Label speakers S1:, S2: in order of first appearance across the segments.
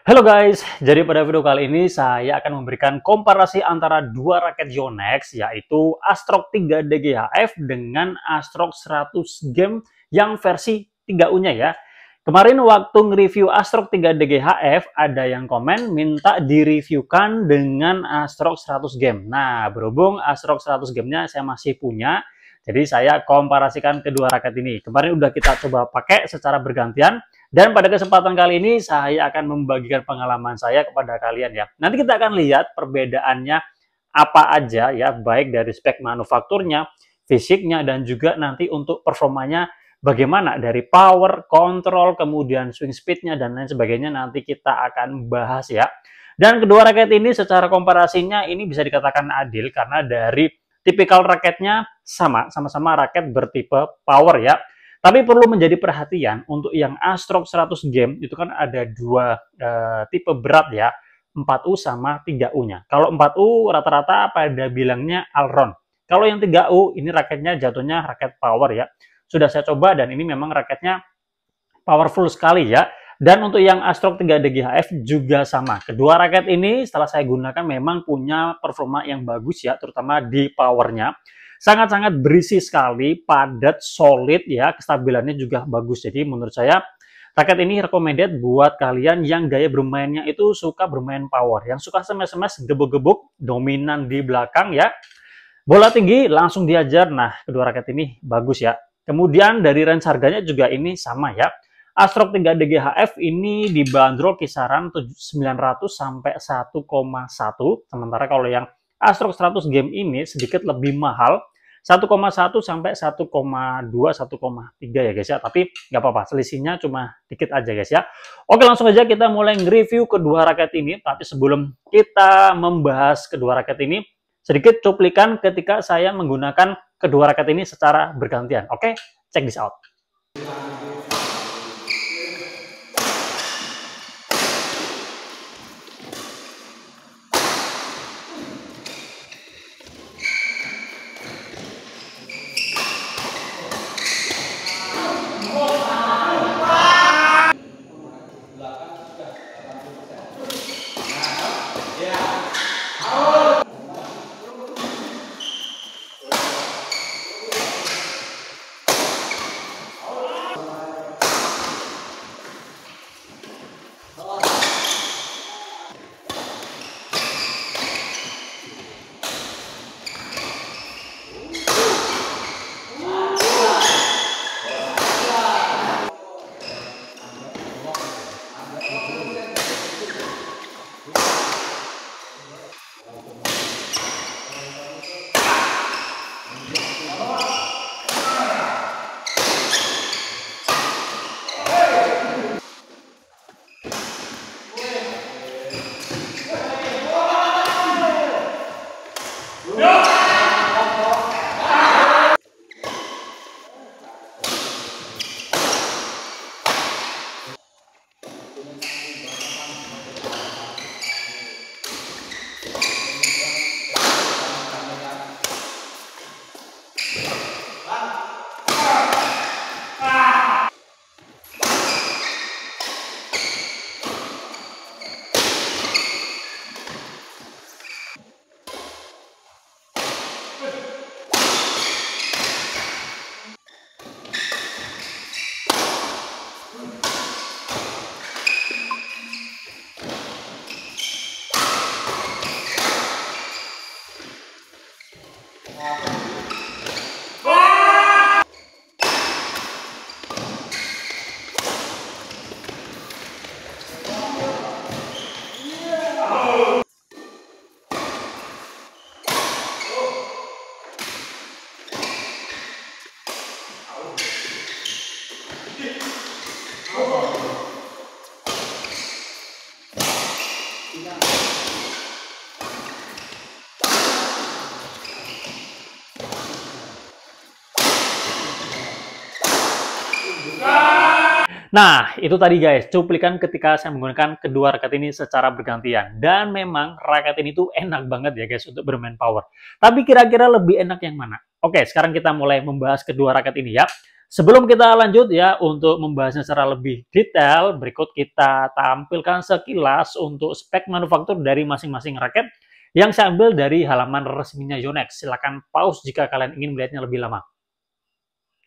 S1: Halo guys, jadi pada video kali ini saya akan memberikan komparasi antara dua raket Yonex, yaitu Astrok 3 DGHF dengan Astrok 100 Game yang versi 3U-nya ya. Kemarin waktu nge-review Astrok 3 DGHF, ada yang komen minta direviewkan dengan Astrok 100 Game. Nah, berhubung Astrok 100 Game-nya saya masih punya, jadi saya komparasikan kedua raket ini. Kemarin udah kita coba pakai secara bergantian. Dan pada kesempatan kali ini saya akan membagikan pengalaman saya kepada kalian ya. Nanti kita akan lihat perbedaannya apa aja ya, baik dari spek manufakturnya, fisiknya, dan juga nanti untuk performanya bagaimana dari power, kontrol, kemudian swing speednya, dan lain sebagainya nanti kita akan bahas ya. Dan kedua raket ini secara komparasinya ini bisa dikatakan adil karena dari tipikal raketnya sama-sama raket bertipe power ya. Tapi perlu menjadi perhatian untuk yang Astrok 100 Game itu kan ada dua tipe berat ya, 4U sama 3U-nya. Kalau 4U rata-rata pada bilangnya Alron. Kalau yang 3U ini raketnya jatuhnya raket power ya. Sudah saya coba dan ini memang raketnya powerful sekali ya. Dan untuk yang Astrok 3 DGHF juga sama. Kedua raket ini setelah saya gunakan memang punya performa yang bagus ya, terutama di powernya. Sangat-sangat berisi sekali, padat, solid ya, kestabilannya juga bagus. Jadi menurut saya raket ini recommended buat kalian yang gaya bermainnya itu suka bermain power, yang suka smash-smash, gebuk-gebuk, dominan di belakang ya. Bola tinggi langsung diajar. Nah, kedua raket ini bagus ya. Kemudian dari range harganya juga ini sama ya. Astrok 3 DGHF ini dibanderol kisaran 900 sampai 1,1. Sementara kalau yang Astrok 100 Game ini sedikit lebih mahal, 1,1 sampai 1,2, 1,3 ya guys ya. Tapi nggak apa-apa, selisihnya cuma dikit aja guys ya. Oke, langsung aja kita mulai nge-review kedua raket ini. Tapi sebelum kita membahas kedua raket ini, sedikit cuplikan ketika saya menggunakan kedua raket ini secara bergantian. Oke, check this out. Nah, itu tadi guys, cuplikan ketika saya menggunakan kedua raket ini secara bergantian. Dan memang raket ini tuh enak banget ya guys untuk bermain power. Tapi kira-kira lebih enak yang mana? Oke, sekarang kita mulai membahas kedua raket ini ya. Sebelum kita lanjut ya, untuk membahasnya secara lebih detail, berikut kita tampilkan sekilas untuk spek manufaktur dari masing-masing raket yang saya ambil dari halaman resminya Yonex. Silahkan pause jika kalian ingin melihatnya lebih lama.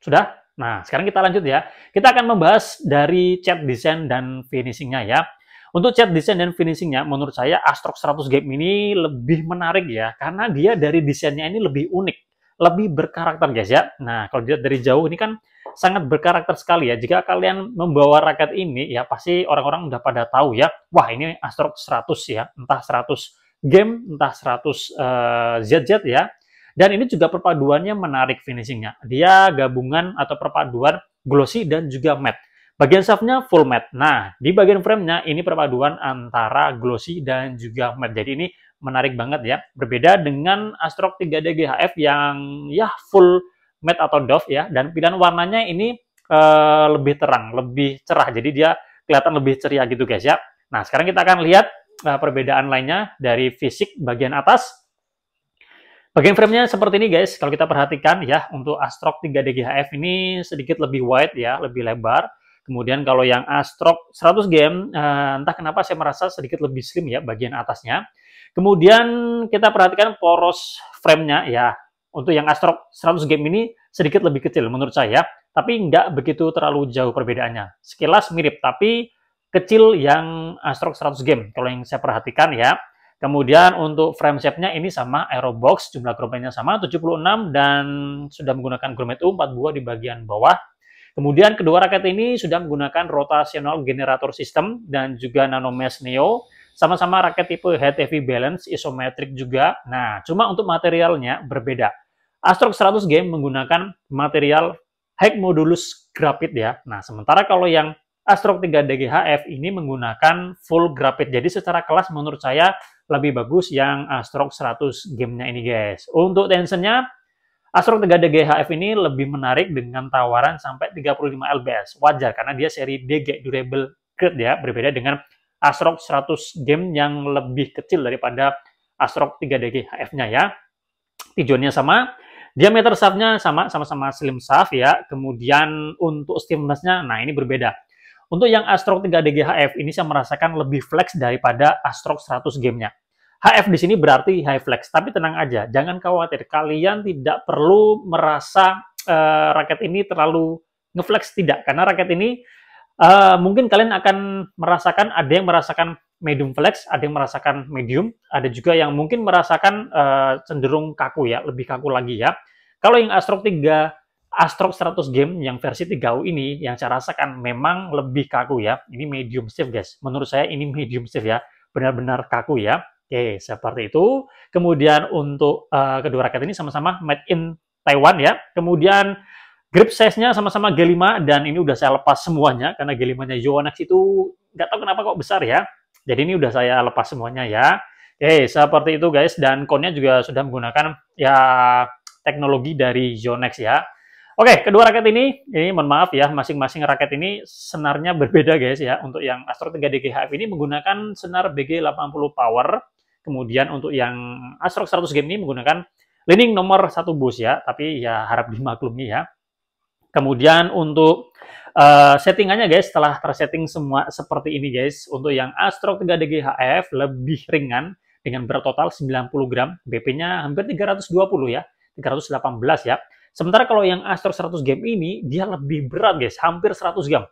S1: Sudah? Nah, sekarang kita lanjut ya. Kita akan membahas dari cat desain dan finishingnya ya. Untuk cat desain dan finishingnya, menurut saya Astrox 100 Game ini lebih menarik ya, karena dia dari desainnya ini lebih unik, lebih berkarakter guys ya. Nah, kalau dilihat dari jauh ini kan sangat berkarakter sekali ya. Jika kalian membawa raket ini ya pasti orang-orang udah pada tahu ya. Wah, ini Astrox 100 ya. Entah 100 game, entah 100 ZZ ya. Dan ini juga perpaduannya menarik finishingnya. Dia gabungan atau perpaduan glossy dan juga matte. Bagian shaftnya full matte. Nah, di bagian framenya ini perpaduan antara glossy dan juga matte. Jadi ini menarik banget ya. Berbeda dengan Astrox 3D GHF yang ya full matte atau doff ya. Dan pilihan warnanya ini lebih terang, lebih cerah. Jadi dia kelihatan lebih ceria gitu guys ya. Nah, sekarang kita akan lihat perbedaan lainnya dari fisik bagian atas. Bagian framenya seperti ini guys, kalau kita perhatikan ya, untuk Astrox 3D GHF ini sedikit lebih wide ya, lebih lebar. Kemudian kalau yang Astrox 100 Game, entah kenapa saya merasa sedikit lebih slim ya bagian atasnya. Kemudian kita perhatikan poros framenya ya, untuk yang Astrox 100 Game ini sedikit lebih kecil menurut saya, tapi nggak begitu terlalu jauh perbedaannya. Sekilas mirip, tapi kecil yang Astrox 100 Game, kalau yang saya perhatikan ya. Kemudian untuk frame shape-nya ini sama Aerobox, jumlah grommetnya sama 76 dan sudah menggunakan grommet U42 di bagian bawah. Kemudian kedua raket ini sudah menggunakan rotational generator system dan juga nanomesh neo. Sama-sama raket tipe head heavy balance, isometric juga. Nah, cuma untuk materialnya berbeda. Astrox 100 Game menggunakan material high modulus graphite ya. Nah, sementara kalau yang Astrox 3D GHF ini menggunakan full graphite. Jadi secara kelas menurut saya lebih bagus yang Astrox 100 Game-nya ini guys. Untuk tensionnya, Astrox 3D GHF ini lebih menarik dengan tawaran sampai 35 lbs. Wajar karena dia seri DG durable grade ya, berbeda dengan Astrox 100 Game yang lebih kecil daripada Astrox 3D GHF-nya ya. Tujuannya sama, diameter shaft-nya sama-sama slim shaft ya. Kemudian untuk stiffness-nya, nah ini berbeda. Untuk yang Astrox 3D GHF ini saya merasakan lebih flex daripada Astrox 100 Game-nya. HF di sini berarti high flex, tapi tenang aja, jangan khawatir. Kalian tidak perlu merasa raket ini terlalu ngeflex, tidak. Karena raket ini mungkin kalian akan merasakan, ada yang merasakan medium flex, ada yang merasakan medium, ada juga yang mungkin merasakan cenderung kaku ya, lebih kaku lagi ya. Kalau yang Astrox 100 Game yang versi 3U ini yang saya rasakan memang lebih kaku ya. Ini medium stiff guys. Menurut saya ini medium stiff ya. Benar-benar kaku ya. Oke, seperti itu. Kemudian untuk kedua raket ini sama-sama made in Taiwan ya. Kemudian grip size-nya sama-sama G5 dan ini udah saya lepas semuanya karena G5-nya Yonex itu nggak tahu kenapa kok besar ya. Jadi ini udah saya lepas semuanya ya. Oke, seperti itu guys. Dan cone-nya juga sudah menggunakan ya teknologi dari Yonex ya. Oke, kedua raket ini mohon maaf ya, masing-masing raket ini senarnya berbeda guys ya. Untuk yang Astrox 3D GHF ini menggunakan senar BG80 power. Kemudian untuk yang Astrox 100 Game ini menggunakan leading nomor 1 boost ya, tapi ya harap dimaklumi ya. Kemudian untuk settingannya guys, setelah tersetting semua seperti ini guys, untuk yang Astrox 3D GHF lebih ringan dengan berat total 90 gram, BP-nya hampir 320 ya, 318 ya. Sementara kalau yang Astrox 100 Game ini, dia lebih berat guys, hampir 100 gram.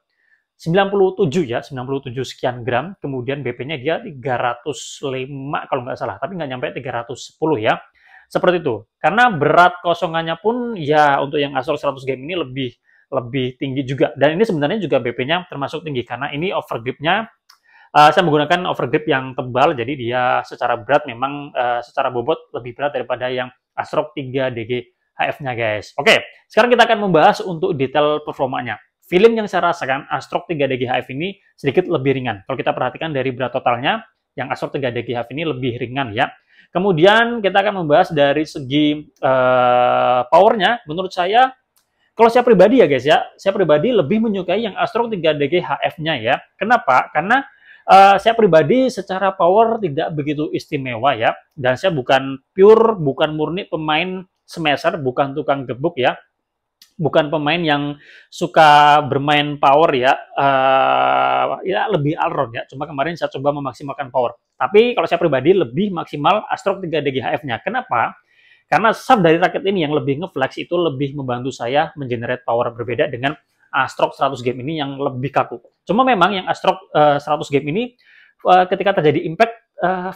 S1: 97 ya, 97 sekian gram. Kemudian BP-nya dia 305 kalau nggak salah, tapi nggak nyampe 310 ya. Seperti itu. Karena berat kosongannya pun ya untuk yang Astrox 100 Game ini lebih tinggi juga. Dan ini sebenarnya juga BP-nya termasuk tinggi, karena ini overgrip-nya saya menggunakan overgrip yang tebal, jadi dia secara berat memang secara bobot lebih berat daripada yang Astrox 3DG HF-nya guys. Oke, sekarang kita akan membahas untuk detail performanya. Feeling yang saya rasakan Astrox 3D GHF ini sedikit lebih ringan. Kalau kita perhatikan dari berat totalnya, yang Astrox 3D GHF ini lebih ringan ya. Kemudian kita akan membahas dari segi powernya. Menurut saya, kalau saya pribadi ya guys ya, saya pribadi lebih menyukai yang Astrox 3D GHF-nya ya. Kenapa? Karena saya pribadi secara power tidak begitu istimewa ya. Dan saya bukan murni pemain smasher, bukan tukang gebuk ya. bukan pemain yang suka bermain power ya, ya lebih allround ya. Cuma kemarin saya coba memaksimalkan power. Tapi kalau saya pribadi lebih maksimal Astrok 3 DGHF-nya. Kenapa? Karena sub dari raket ini yang lebih ngeflex itu lebih membantu saya mengenerate power berbeda dengan Astrok 100 game ini yang lebih kaku. Cuma memang yang Astrok 100 game ini ketika terjadi impact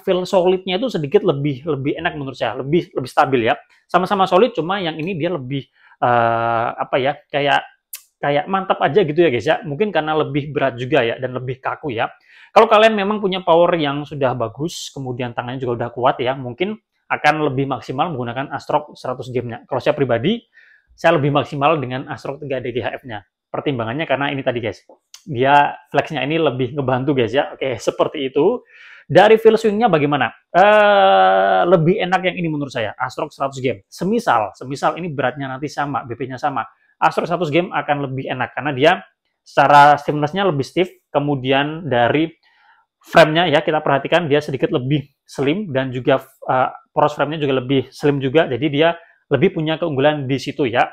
S1: feel solidnya itu sedikit lebih enak menurut saya, lebih stabil ya. Sama-sama solid, cuma yang ini dia lebih apa ya, kayak mantap aja gitu ya guys ya. Mungkin karena lebih berat juga ya dan lebih kaku ya. Kalau kalian memang punya power yang sudah bagus, kemudian tangannya juga udah kuat ya, mungkin akan lebih maksimal menggunakan Astrok 100 game-nya. Kalau saya pribadi, saya lebih maksimal dengan Astrok 3 DGHF-nya. Pertimbangannya karena ini tadi guys, dia flex-nya ini lebih ngebantu guys ya. Oke, seperti itu. Dari feel swing-nya bagaimana? Lebih enak yang ini menurut saya, Astrok 100 game. Semisal ini beratnya nanti sama, BP-nya sama, Astrok 100 game akan lebih enak karena dia secara stiffness-nya lebih stiff, kemudian dari frame-nya ya kita perhatikan dia sedikit lebih slim dan juga poros frame-nya juga lebih slim juga, jadi dia lebih punya keunggulan di situ ya.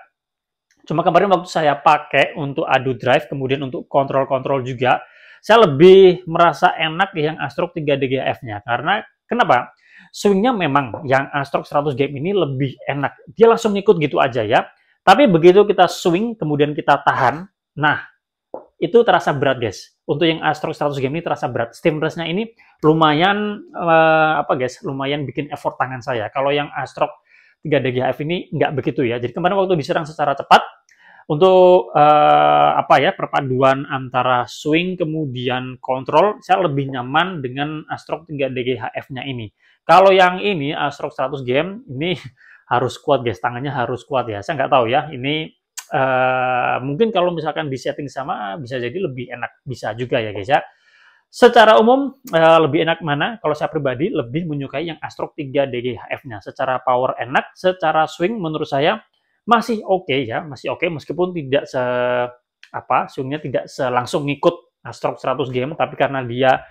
S1: Cuma kemarin waktu saya pakai untuk adu drive, kemudian untuk kontrol-kontrol juga, saya lebih merasa enak yang Astrok 3 DGHF-nya. Karena kenapa? Swing-nya memang yang Astrok 100 game ini lebih enak. Dia langsung ngikut gitu aja ya. Tapi begitu kita swing, kemudian kita tahan, nah itu terasa berat guys. Untuk yang Astrok 100 game ini terasa berat. Stiffness-nya ini lumayan apa guys? Lumayan bikin effort tangan saya. Kalau yang Astrok 3 DGHF ini nggak begitu ya. Jadi kemarin waktu diserang secara cepat, untuk apa ya, perpaduan antara swing kemudian kontrol, saya lebih nyaman dengan Astrok 3 DGHF-nya ini. Kalau yang ini Astrok 100 game ini harus kuat guys, tangannya harus kuat ya. Saya nggak tahu ya, ini mungkin kalau misalkan di setting sama bisa jadi lebih enak, bisa juga ya guys ya. Secara umum lebih enak mana? Kalau saya pribadi lebih menyukai yang Astrok 3 DGHF-nya. Secara power enak, secara swing menurut saya masih oke ya, masih oke meskipun tidak swingnya tidak langsung ngikut Astrok 100 game, tapi karena dia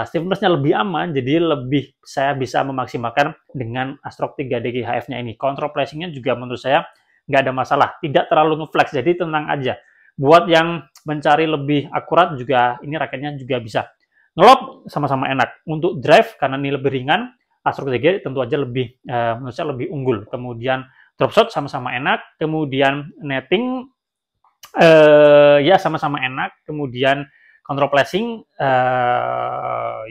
S1: stiffness-nya lebih aman, jadi lebih saya bisa memaksimalkan dengan Astrok 3 DGHF-nya ini. Control pressing-nya juga menurut saya nggak ada masalah, tidak terlalu ngeflex, jadi tenang aja. Buat yang mencari lebih akurat juga, ini raketnya juga bisa. Ngelob sama-sama enak. Untuk drive, karena ini lebih ringan, Astrok 3 tentu aja lebih, menurut saya lebih unggul. Kemudian drop shot sama-sama enak, kemudian netting ya sama-sama enak, kemudian control placing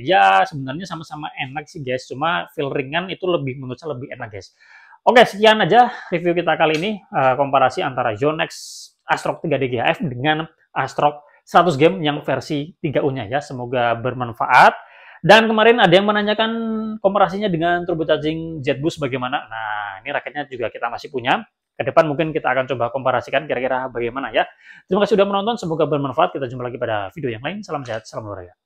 S1: ya sebenarnya sama-sama enak sih guys, cuma feel ringan itu lebih menurut saya lebih enak guys. Oke, sekian aja review kita kali ini, komparasi antara Yonex Astrok 3 DGHF dengan Astrok 100 game yang versi 3U-nya ya. Semoga bermanfaat. Dan kemarin ada yang menanyakan komparasinya dengan turbocharging Jet Boost bagaimana. Nah, ini raketnya juga kita masih punya. Ke depan mungkin kita akan coba komparasikan kira-kira bagaimana ya. Terima kasih sudah menonton, semoga bermanfaat. Kita jumpa lagi pada video yang lain. Salam sehat, salam olahraga.